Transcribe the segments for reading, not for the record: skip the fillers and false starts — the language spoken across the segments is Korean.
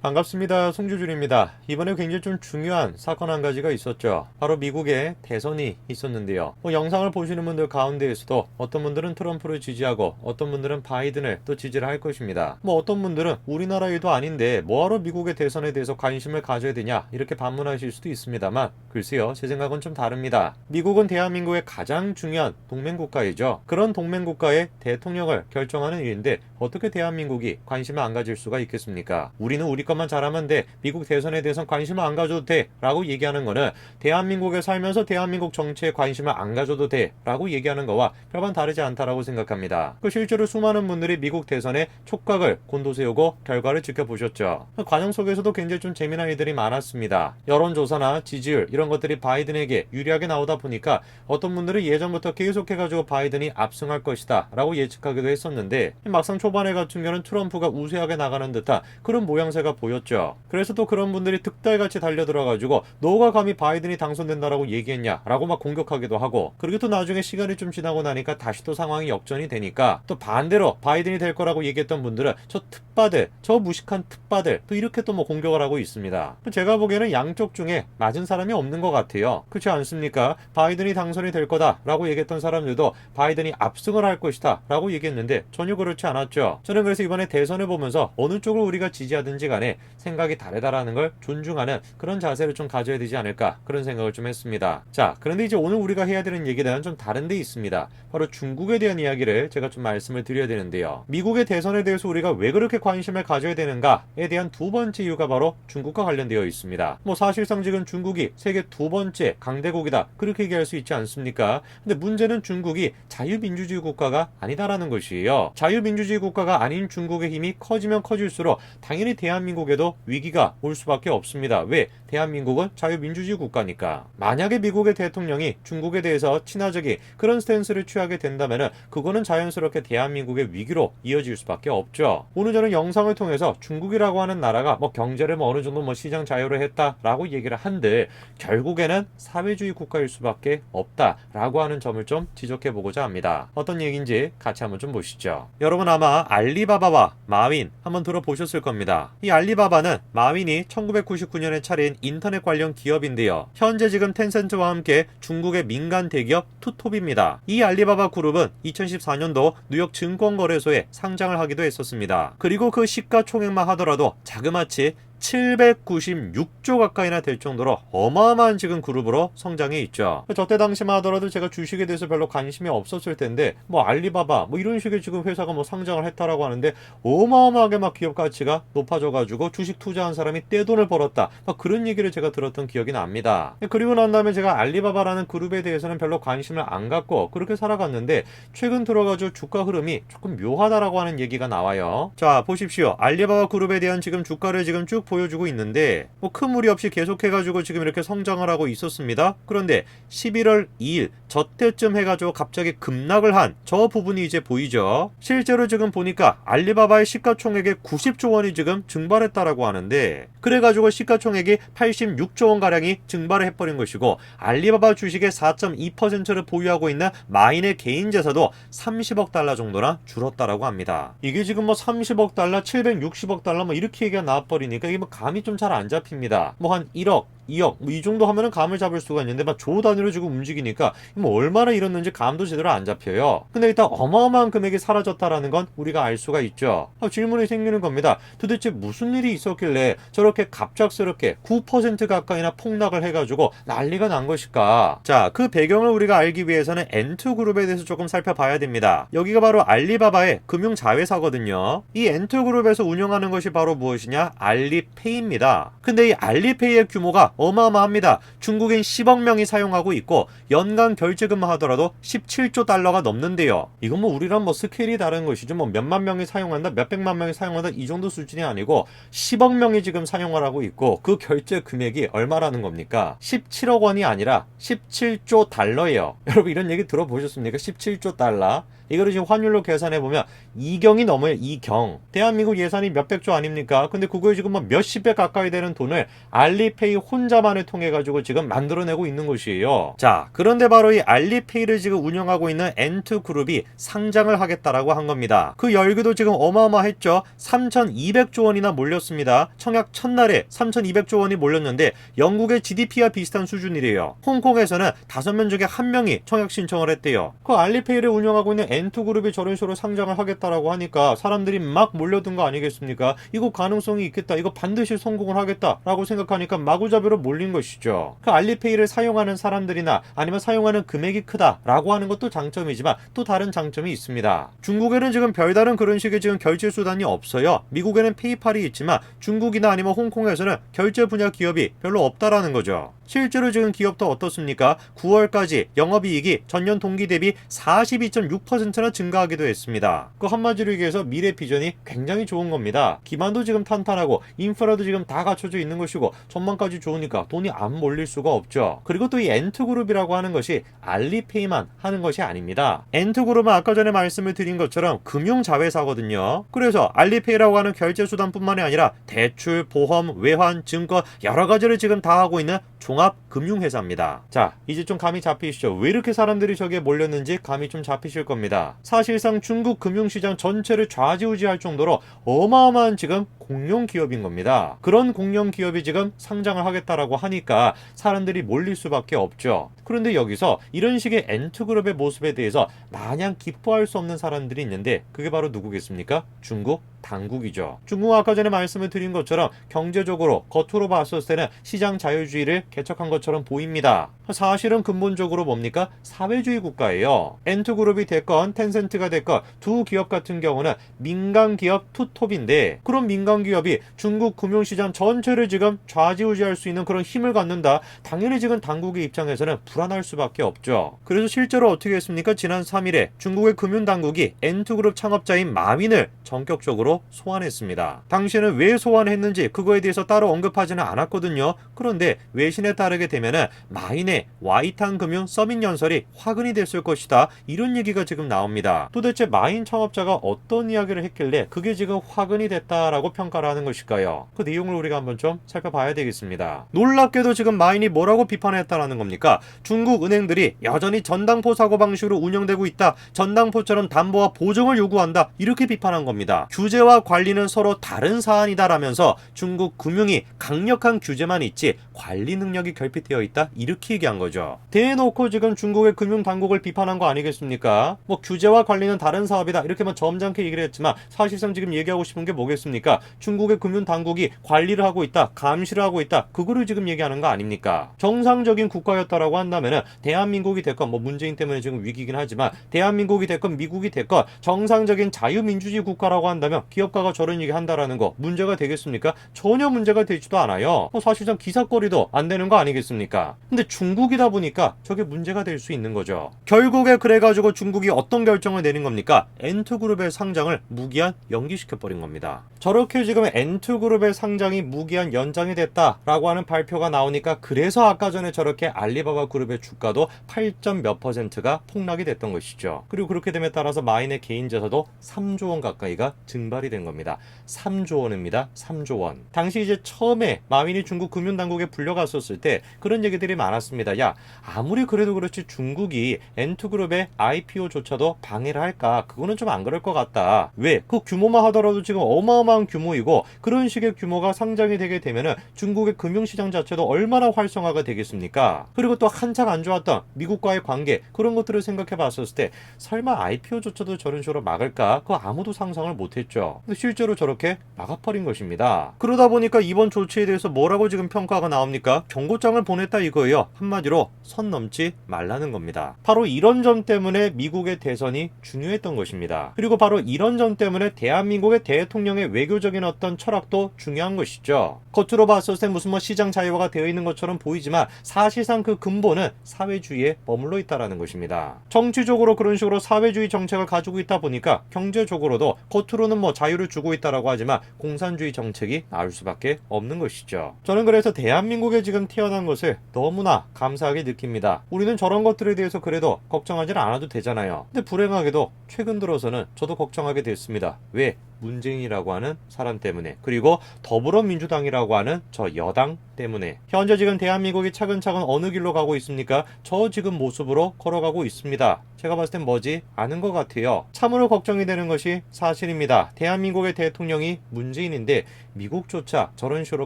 반갑습니다. 송주준입니다. 이번에 굉장히 좀 중요한 사건 한 가지가 있었죠. 바로 미국에 대선이 있었는데요. 영상을 보시는 분들 가운데에서도 어떤 분들은 트럼프를 지지하고 어떤 분들은 바이든을 또 지지를 할 것입니다. 어떤 분들은 우리나라 일도 아닌데 뭐하러 미국의 대선에 대해서 관심을 가져야 되냐 이렇게 반문하실 수도 있습니다만 글쎄요, 제 생각은 좀 다릅니다. 미국은 대한민국의 가장 중요한 동맹국가이죠. 그런 동맹국가의 대통령을 결정하는 일인데 어떻게 대한민국이 관심을 안 가질 수가 있겠습니까? 우리는 우리 것만 잘하면 돼, 미국 대선에 대해서는 관심을 안 가져도 돼 라고 얘기하는 거는 대한민국에 살면서 대한민국 정치에 관심을 안 가져도 돼 라고 얘기하는 거와 별반 다르지 않다라고 생각합니다. 실제로 수많은 분들이 미국 대선에 촉각을 곤두세우고 결과를 지켜보셨죠. 그 과정 속에서도 굉장히 좀 재미난 일들이 많았습니다. 여론조사나 지지율 이런 것들이 바이든에게 유리하게 나오다 보니까 어떤 분들은 예전부터 계속해가지고 바이든이 압승할 것이다 라고 예측하기도 했었는데 막상 초반에 같은 경우는 트럼프가 우세하게 나가는 듯한 그런 모양새가 보였죠. 그래서 또 그런 분들이 득달같이 달려들어가지고 너가 감히 바이든이 당선된다라고 얘기했냐 라고 막 공격하기도 하고, 그리고 또 나중에 시간이 좀 지나고 나니까 다시 또 상황이 역전이 되니까 또 반대로 바이든이 될 거라고 얘기했던 분들은 저 특바들, 저 무식한 특바들 또 이렇게 또 공격을 하고 있습니다. 제가 보기에는 양쪽 중에 맞은 사람이 없는 것 같아요. 그렇지 않습니까? 바이든이 당선이 될 거다 라고 얘기했던 사람들도 바이든이 압승을 할 것이다 라고 얘기했는데 전혀 그렇지 않았죠. 저는 그래서 이번에 대선을 보면서 어느 쪽을 우리가 지지하든지 간에 생각이 다르다라는 걸 존중하는 그런 자세를 좀 가져야 되지 않을까, 그런 생각을 좀 했습니다. 자, 그런데 이제 오늘 우리가 해야 되는 얘기는 좀 다른 데 있습니다. 바로 중국에 대한 이야기를 제가 좀 말씀을 드려야 되는데요. 미국의 대선에 대해서 우리가 왜 그렇게 관심을 가져야 되는가에 대한 두 번째 이유가 바로 중국과 관련되어 있습니다. 사실상 지금 중국이 세계 두 번째 강대국이다 그렇게 얘기할 수 있지 않습니까? 근데 문제는 중국이 자유민주주의 국가가 아니다라는 것이에요. 자유민주주의 국가가 아닌 중국의 힘이 커지면 커질수록 당연히 대한민국에도 위기가 올 수밖에 없습니다. 왜? 대한민국은 자유민주주의 국가니까. 만약에 미국의 대통령이 중국에 대해서 친화적인 그런 스탠스를 취하게 된다면 그거는 자연스럽게 대한민국의 위기로 이어질 수밖에 없죠. 오늘 저는 영상을 통해서 중국이라고 하는 나라가 경제를 어느 정도 시장 자유로 했다라고 얘기를 한들 결국에는 사회주의 국가일 수밖에 없다라고 하는 점을 좀 지적해보고자 합니다. 어떤 얘기인지 같이 한번 좀 보시죠. 여러분 아마 알리바바와 마윈 한번 들어보셨을 겁니다. 이 알리바바는 마윈이 1999년에 차린 인터넷 관련 기업인데요. 현재 지금 텐센트와 함께 중국의 민간 대기업 투톱입니다. 이 알리바바 그룹은 2014년도 뉴욕 증권거래소에 상장을 하기도 했었습니다. 그리고 그 시가총액만 하더라도 자그마치 796조 가까이나 될 정도로 어마어마한 지금 그룹으로 성장해 있죠. 저때 당시만 하더라도 제가 주식에 대해서 별로 관심이 없었을 텐데 알리바바 이런 식의 지금 회사가 상장을 했다라고 하는데 어마어마하게 기업 가치가 높아져가지고 주식 투자한 사람이 떼돈을 벌었다 그런 얘기를 제가 들었던 기억이 납니다. 그리고 난 다음에 제가 알리바바라는 그룹에 대해서는 별로 관심을 안 갖고 그렇게 살아갔는데 최근 들어가지고 주가 흐름이 조금 묘하다라고 하는 얘기가 나와요. 자, 보십시오. 알리바바 그룹에 대한 지금 주가를 지금 쭉 보여주고 있는데 큰 무리 없이 계속해가지고 지금 이렇게 성장을 하고 있었습니다. 그런데 11월 2일 저때쯤 해가지고 갑자기 급락을 한 저 부분이 이제 보이죠. 실제로 지금 보니까 알리바바의 시가총액의 90조 원이 지금 증발했다라고 하는데, 그래가지고 시가총액이 86조 원가량이 증발을 해버린 것이고 알리바바 주식의 4.2%를 보유하고 있는 마인의 개인 재산도 30억 달러 정도나 줄었다라고 합니다. 이게 지금 30억 달러, 760억 달러 이렇게 얘기가 나와버리니까 이게 감이 좀 잘 안 잡힙니다. 한 1억 2억 이 정도 하면은 감을 잡을 수가 있는데 조 단위로 지금 움직이니까 얼마나 잃었는지 감도 제대로 안 잡혀요. 근데 일단 어마어마한 금액이 사라졌다라는 건 우리가 알 수가 있죠. 질문이 생기는 겁니다. 도대체 무슨 일이 있었길래 저렇게 갑작스럽게 9% 가까이나 폭락을 해가지고 난리가 난 것일까? 자, 그 배경을 우리가 알기 위해서는 N2그룹에 대해서 조금 살펴봐야 됩니다. 여기가 바로 알리바바의 금융자회사거든요. 이 N2그룹에서 운영하는 것이 바로 무엇이냐? 알리페이입니다. 근데 이 알리페이의 규모가 어마어마합니다. 중국인 10억 명이 사용하고 있고 연간 결제금만 하더라도 17조 달러가 넘는데요. 이건 우리랑 스케일이 다른 것이죠. 몇만 명이 사용한다, 몇백만 명이 사용한다 이 정도 수준이 아니고 10억 명이 지금 사용을 하고 있고 그 결제 금액이 얼마라는 겁니까? 17억 원이 아니라 17조 달러예요. 여러분 이런 얘기 들어보셨습니까? 17조 달러. 이거를 지금 환율로 계산해보면 2경이 넘어요. 2경. 대한민국 예산이 몇백 조 아닙니까? 근데 그거에 지금 뭐 몇십 배 가까이 되는 돈을 알리페이 혼자만을 통해 가지고 지금 만들어내고 있는 것이에요. 자, 그런데 바로 이 알리페이를 지금 운영하고 있는 N2그룹이 상장을 하겠다라고 한 겁니다. 그 열기도 지금 어마어마했죠. 3,200조 원이나 몰렸습니다. 청약 첫날에 3,200조 원이 몰렸는데 영국의 GDP와 비슷한 수준이래요. 홍콩에서는 5명 중에 1명이 청약 신청을 했대요. 그 알리페이를 운영하고 있는 N2그룹이 저런 식으로 상장을 하겠다라고 하니까 사람들이 막 몰려든 거 아니겠습니까? 이거 가능성이 있겠다. 이거 반드시 성공을 하겠다라고 생각하니까 마구잡이로 몰린 것이죠. 그 알리페이를 사용하는 사람들이나 아니면 사용하는 금액이 크다라고 하는 것도 장점이지만 또 다른 장점이 있습니다. 중국에는 지금 별다른 그런 식의 지금 결제 수단이 없어요. 미국에는 페이팔이 있지만 중국이나 아니면 홍콩에서는 결제 분야 기업이 별로 없다라는 거죠. 실제로 지금 기업도 어떻습니까? 9월까지 영업이익이 전년 동기 대비 42.6%나 증가하기도 했습니다. 그 한마디로 얘기해서 미래 비전이 굉장히 좋은 겁니다. 기반도 지금 탄탄하고 인프라도 지금 다 갖춰져 있는 것이고 전망까지 좋으니까 돈이 안 몰릴 수가 없죠. 그리고 또 이 N2그룹이라고 하는 것이 알리페이만 하는 것이 아닙니다. N2그룹은 아까 전에 말씀을 드린 것처럼 금융자회사거든요. 그래서 알리페이라고 하는 결제 수단뿐만이 아니라 대출, 보험, 외환, 증권 여러 가지를 지금 다 하고 있는 종합금융회사입니다. 자, 이제 좀 감이 잡히시죠? 왜 이렇게 사람들이 저기에 몰렸는지 감이 좀 잡히실 겁니다. 사실상 중국 금융시장 전체를 좌지우지할 정도로 어마어마한 지금 공룡기업인 겁니다. 그런 공룡기업이 지금 상장을 하겠다라고 하니까 사람들이 몰릴 수밖에 없죠. 그런데 여기서 이런 식의 N2그룹의 모습에 대해서 마냥 기뻐할 수 없는 사람들이 있는데 그게 바로 누구겠습니까? 중국 당국이죠. 중국은 아까 전에 말씀을 드린 것처럼 경제적으로 겉으로 봤을 때는 시장 자유주의를 개척한 것처럼 보입니다. 사실은 근본적으로 뭡니까? 사회주의 국가예요. N2그룹이 됐건 텐센트가 됐건 두 기업 같은 경우는 민간기업 투톱인데 그런 민간기업이 중국 금융시장 전체를 지금 좌지우지할 수 있는 그런 힘을 갖는다. 당연히 지금 당국의 입장에서는 불안할 수밖에 없죠. 그래서 실제로 어떻게 했습니까? 지난 3일에 중국의 금융당국이 N2그룹 창업자인 마윈을 전격적으로 소환했습니다. 당시에는 왜 소환했는지 그거에 대해서 따로 언급하지는 않았거든요. 그런데 외신에 따르게 되면은 마윈의 와이탄금융 서밋 연설이 화근이 됐을 것이다. 이런 얘기가 지금 나옵니다. 도대체 마윈 창업자가 어떤 이야기를 했길래 그게 지금 화근이 됐다라고 평가를 하는 것일까요? 그 내용을 우리가 한번 좀 살펴봐야 되겠습니다. 놀랍게도 지금 마윈이 뭐라고 비판했다라는 겁니까? 중국 은행들이 여전히 전당포 사고방식으로 운영되고 있다. 전당포처럼 담보와 보증을 요구한다. 이렇게 비판한 겁니다. 규제와 관리는 서로 다른 사안이다라면서 중국 금융이 강력한 규제만 있지 관리 능력이 결핍되어 있다. 이렇게 얘기한 거죠. 대놓고 지금 중국의 금융당국을 비판한 거 아니겠습니까? 뭐 규제와 관리는 다른 사업이다. 이렇게 뭐 점잖게 얘기를 했지만 사실상 지금 얘기하고 싶은 게 뭐겠습니까? 중국의 금융당국이 관리를 하고 있다. 감시를 하고 있다. 그거를 지금 얘기하는 거 아닙니까? 정상적인 국가였다라고 한다면은 대한민국이 됐건 뭐 문재인 때문에 지금 위기긴 하지만 대한민국이 됐건 미국이 됐건 정상적인 자유민주주의 국가라고 한다면 기업가가 저런 얘기 한다라는 거 문제가 되겠습니까? 전혀 문제가 되지도 않아요. 사실상 기사거리도 안 되는 거 아니겠습니까? 근데 중국이다 보니까 저게 문제가 될 수 있는 거죠. 결국에 그래가지고 중국이 어떤 결정을 내린 겁니까? N2그룹의 상장을 무기한 연기시켜버린 겁니다. 저렇게 지금 N2그룹의 상장이 무기한 연장이 됐다라고 하는 발표가 나오니까 그래서 아까 전에 저렇게 알리바바 그룹의 주가도 8점 몇 %가 폭락이 됐던 것이죠. 그리고 그렇게 됨에 따라서 마윈의 개인 자산도 3조 원 가까이가 증발이 된 겁니다. 3조 원입니다. 3조 원. 당시 이제 처음에 마윈이 중국 금융당국에 불려갔었을 때 그런 얘기들이 많았습니다. 야, 아무리 그래도 그렇지 중국이 N2그룹의 IPO조차도 방해를 할까? 그거는 좀 안 그럴 것 같다. 왜? 그 규모만 하더라도 지금 어마어마한 규모이고 그런 식의 규모가 상장이 되게 되면은 중국의 금융시장 자체도 얼마나 활성화가 되겠습니까? 그리고 또 한창 안 좋았던 미국과의 관계 그런 것들을 생각해 봤었을 때 설마 IPO조차도 저런 식으로 막을까? 그거 아무도 상상을 못했죠. 근데 실제로 저렇게 막아버린 것입니다. 그러다 보니까 이번 조치에 대해서 뭐라고 지금 평가가 나옵니까? 경고장을 보냈다 이거예요. 한마디로 선 넘지 말라는 겁니다. 바로 이런 점 때문에 미국의 대선이 중요했던 것입니다. 그리고 바로 이런 점 때문에 대한민국의 대통령의 외교적인 어떤 철학도 중요한 것이죠. 겉으로 봤을 때 무슨 뭐 시장 자유화가 되어 있는 것처럼 보이지만 사실상 그 근본은 사회주의에 머물러 있다라는 것입니다. 정치적으로 그런 식으로 사회주의 정책을 가지고 있다 보니까 경제적으로도 겉으로는 뭐 자유를 주고 있다라고 하지만 공산주의 정책이 나올 수밖에 없는 것이죠. 저는 그래서 대한민국에 지금 태어난 것을 너무나 감사하게 느낍니다. 우리는 저런 것들에 대해서 그래도 걱정하지 않아도 되잖아요. 근데 불행하게도 최근 들어서는 저도 걱정하게 됐습니다. 왜? 문재인이라고 하는 사람 때문에, 그리고 더불어민주당이라고 하는 저 여당 때문에. 현재 지금 대한민국이 차근차근 어느 길로 가고 있습니까? 저 지금 모습으로 걸어가고 있습니다. 제가 봤을 땐 뭐지? 아는 것 같아요. 참으로 걱정이 되는 것이 사실입니다. 대한민국의 대통령이 문재인인데 미국조차 저런 식으로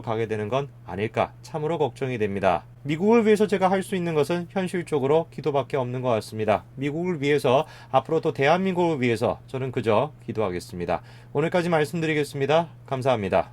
가게 되는 건 아닐까? 참으로 걱정이 됩니다. 미국을 위해서 제가 할 수 있는 것은 현실적으로 기도밖에 없는 것 같습니다. 미국을 위해서, 앞으로도 대한민국을 위해서 저는 그저 기도하겠습니다. 오늘까지 말씀드리겠습니다. 감사합니다.